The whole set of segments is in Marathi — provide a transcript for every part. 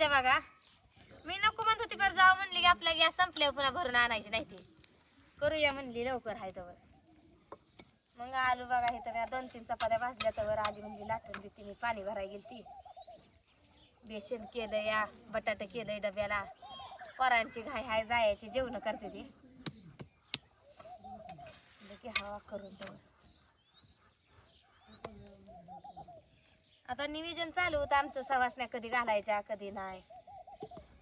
त्या बघा. मी नको म्हणत होती बरं जाऊ म्हणली की आपला गॅस संपल्यावर पुन्हा भरून आणायची नाही ती. करूया म्हणली लवकर हाय तर. मग आलू बघा हे तर 2-3 चपात्या भाजल्या तर आली म्हणली लाटून देते मी पाणी भरायला गेलती. बेसन केलं या बटाटे केलंय डब्याला. पोरांची घाई हाय जायची जेवण करते ती. की हवा करून ठेव. आता नियोजन चालू होतं आमचं सवासण्या कधी घालायच्या कधी नाही.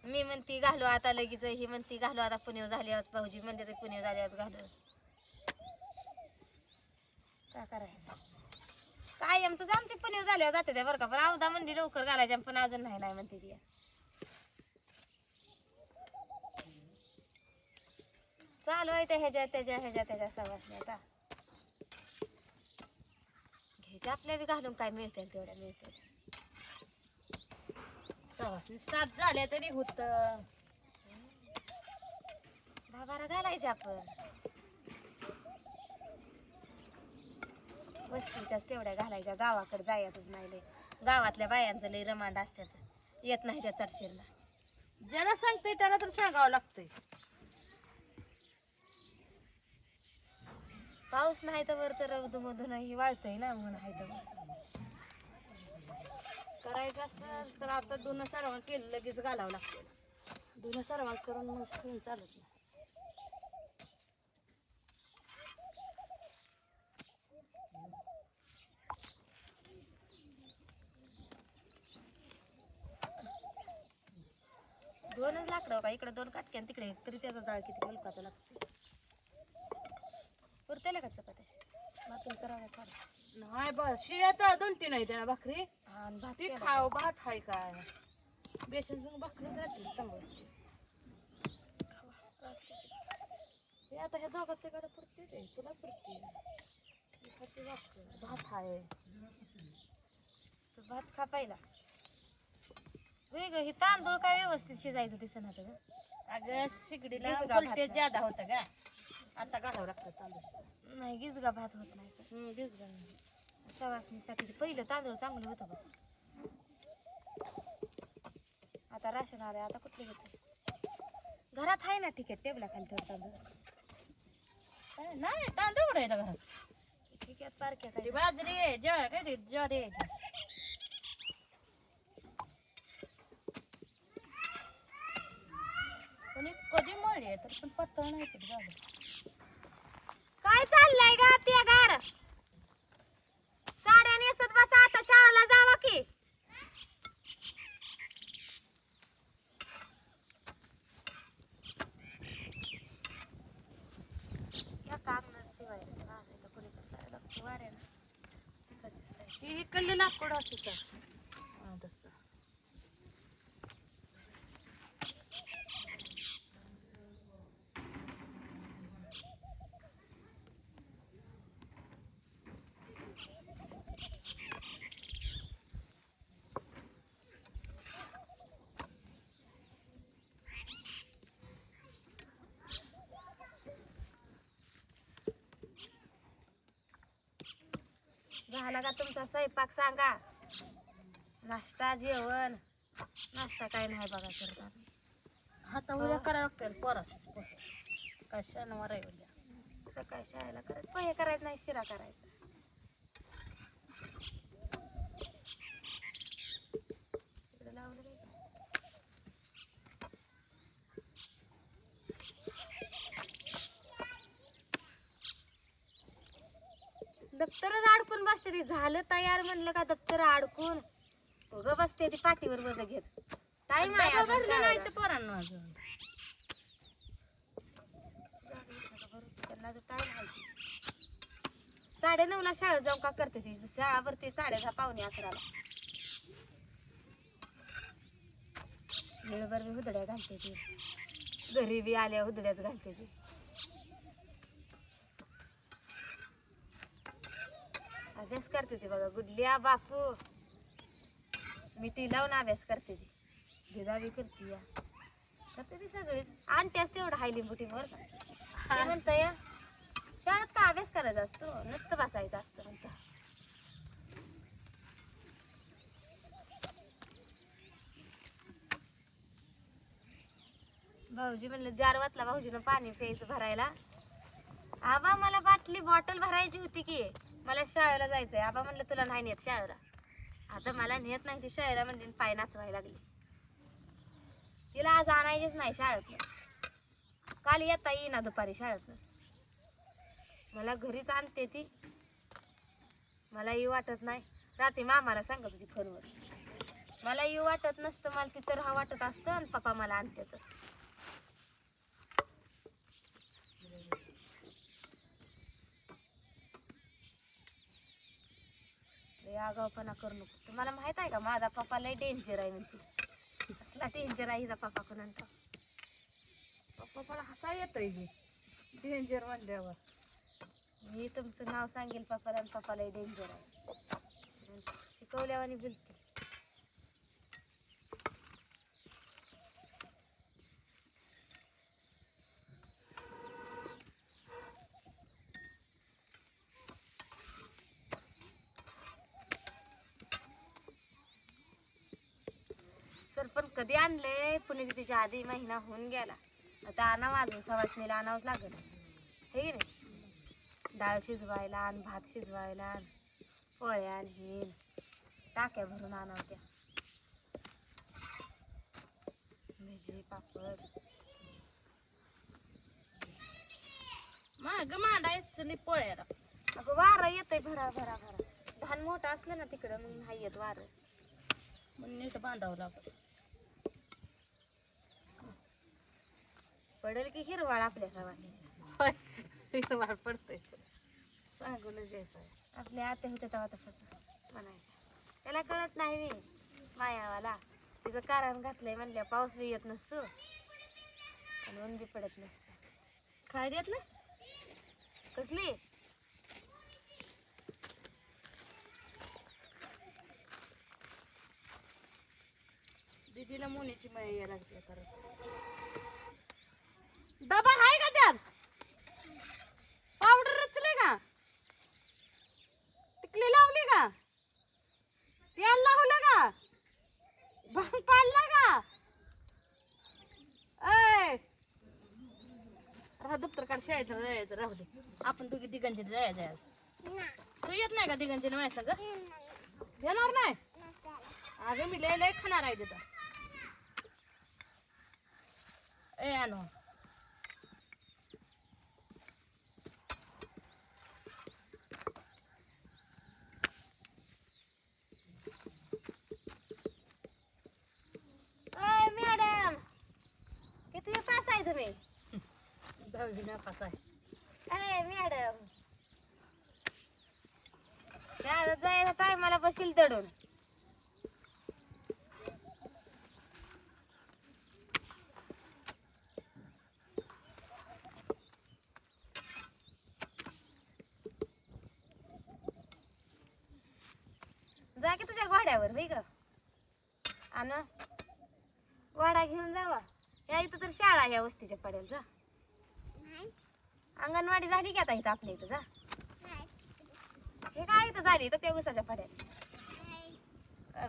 मी म्हणती घालू आता लगेच, ही म्हणती घालू आता पुणे झाल्यावर, भाऊजी म्हणते ते पुणे झाल्यावर घालू. काय करायचं काय आमचं आमची पुणे झाल्यावर जाते त्या बरं का. पण अवधा म्हणली लवकर घालायच्या पण अजून नाही म्हणते ती. चालू आहे ह्याच्या त्याच्या सवासण्याचा घ्यायच्या आपल्या बी घालून काय मिळते तेवढ्या मिळते. सवासणी 7 झाल्या तरी होत 10-12 घालायचे आपण. वस्तीच्याच तेवढ्या घालायच्या. गावाकडे जायचंच नाही लय. गावातल्या बायांचं लय रमांड असतात. येत नाही त्या चर्चेला. ज्याला सांगतोय त्याला तर सांगावं लागतंय. पाऊस नाही तर वर तर मधून ही वाळतंय ना म्हणून आहे तर. करायचं असं तर आता दोन सरवाळ केलं लगेच घालावं लागतं. दोन सरवाळ करून मग ठेवून चालत नाही. दोनच लाकडं का इकडे 2 काटक्यान तिकडे तरी त्याचा जाळ किती मुलकाचा लागतो. पुरतेला का चपात्या भाकरी करायला चालू नाही बा शिळ्या तर 2-3 आहे त्या भाकरी. आणि भात ती केला खाव भात हाय काय बेसन भाकरी जाते चांगलं. हे आता ह्या दोघात ते पुरते ते तुला पुरते भात हाय. तर भात खा पहिला. ही तांदूळ काय व्यवस्थित शिजायचं दिसत ना ग. अगं शिगडीला गिजगा भात उलटे नाही. ज्यादा होतं का आता घालावं लागतं तांदूळ. नाही गिजगा भात होत नाही. गिजगा सवासणीसाठी ते पहिलं तांदूळ चांगलं होतं बघ. आता राशन आलंय आता कुठले घेते. घरात आहे ना ठीक आहे टेबला खाली ठेव तांदूळ. नाही तांदूळ आहे घरात. ठीक आहे पारख्या ती काय बाजरी आहे ज्वारी आहे. कोणी कधी मळली तर पण पातळ नाही तर झालं. काय चाललंय ग त्या गार. साड्या नेसत बसा आता शाळेला जावा की. या काम नसते वाऱ्याला ही इकडले लाकूड असं तसं. झाला का तुमचा स्वयंपाक सांगा. नाश्ता जेवण नाश्ता काय नाही बघा करत आम्ही. आता उद्या करावं लागतं पोराचं. काय शनिवार आहे उद्या. सकाळी शाळेला करायचं पोहे करायचं नाही शिरा करायचा. इकडे लावलं नाही. दप्तरच अडकून बसते ती. झालं तयार म्हणलं का दप्तर अडकून उगं बसते ती पाठीवर वजन घेत. टाइम आहे डबा अजून भरला नाही शाळेला. तर पोरांना अजून. त्यांना तर काय माहिती. 9:30ला शाळेत जाऊन का करते ती. शाळा भरते 10:30 पावणे 11ला. वेळभर मी हुदड्या घालते ती. घरी बी आल्या हुदड्याच घालते ती. अभ्यास करते ती बघा गुडल्या बापू. मिठी लावून अभ्यास करते ती. गिदावी करते या करते ती सगळीच. आणतेच तेवढं हाय लिंबुटीवर का ते म्हणतं या शाळेत का अभ्यास करायचा असतो नुसतं बसायचं असतं म्हणतं. भाऊजी म्हणलं जार वाचला भाऊजीनं पाणी प्यायचं भरायला. आबा मला बाटली बॉटल भरायची होती की मला शाळेला जायचंय. आबा म्हणलं तुला नाही नेत शाळेला. आता मला नेत नाही ती शाळेला म्हणजे पाय नाचवायला लागली. तिला आज आणायचीच नाही शाळेत. काल येता येईना दुपारी शाळेत. मला घरीच आणते ती. मला येऊ वाटत नाही. रात्री मामाला सांगत होती फोनवर. मला येऊ वाटत नसतं. मला तिथं राहा वाटत असतं आणि पप्पा मला आणते तर. आगावपणा करू नको. तुम्हाला माहित आहे का माझा पप्पा लय डेंजर आहे म्हणते. असला डेंजर आहे हिचा पप्पा कोणाचा. पप्पा मला हसा येतोय डेंजर म्हणल्यावर. मी तुमचं नाव सांगेल पप्पाला आणि पप्पा लय डेंजर आहे. शिकवल्यावानी बोलते. सरपण कधी आणले पुण्यतिथीच्या आधी महिना होऊन गेला. आता आणा माझं सवासणीला आणावंच लागेल हे की नाही. डाळ शिजवायला आणि भात शिजवायला आणि पोळ्या आणि हे टाक्या भरून आणावत्या. भजी पापड माग मांडायचं पोळ्याला. अगं वारं येतंय भरा भरा भरा. धान मोठं असलं ना तिकडं मग नाही येत वारं. मग नीट बांधावं लागतं. पडेल की हिरवाळ आपल्या सवासणीला. हिरवाळ पडतंय सांगूनच यायचं. आपल्या आत्या होत्या तेव्हा तसंच म्हणायच्या. त्याला कळत नाही मी मायावाला. तिचं कारण घातलंय म्हणल्या पाऊस बी येत नसतो आणि ऊन बी पडत नसतं. काय देत ना कसली दीदीला मुलीची माया यायला लागते परत. डबा आहे का त्यात? पावडर रचले का? टिकली लावली का? तेल लावलं का? भांग पाडला का? ऐ राहा दप्तर काढ शाळेचं जायचं राहू दे. आपण दोघी दिगंजी जायचं. तू येत नाही का दिगंजीने माझ्या संग? येणार नाही? अगं मी लय लय खाणार आहे तिथं. ए आणू मॅडम किती पास आहे तुम्ही? 10वी नापास आहे. अरे मॅडम जायला टायमाला बशील दडून. जा की तुझ्या घोड्यावर होय ग. आण वाडा घेऊन जावा. या इथं तर शाळा ह्या वस्तीच्या पडेल. जा अंगणवाडी झाली की आता इथं आपल्या इथं. जा हे काय इथं झाली तर त्या उसाच्या पड्यात.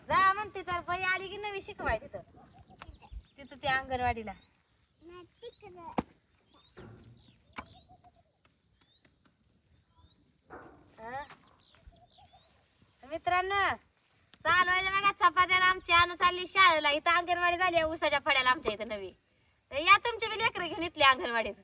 जा म्हणते तर बाई आली की नवी शिकवाय तिथं तिथं त्या अंगणवाडीला. मित्रांनो चालवायचं बघा चपात्याला. आमची आणू चालली शाळेला. इथं अंगणवाडी झाली उसाच्या फड्याला आमच्या इथं नवी. तर या तुमची बी लेकरं घेऊन इथल्या अंगणवाडीत.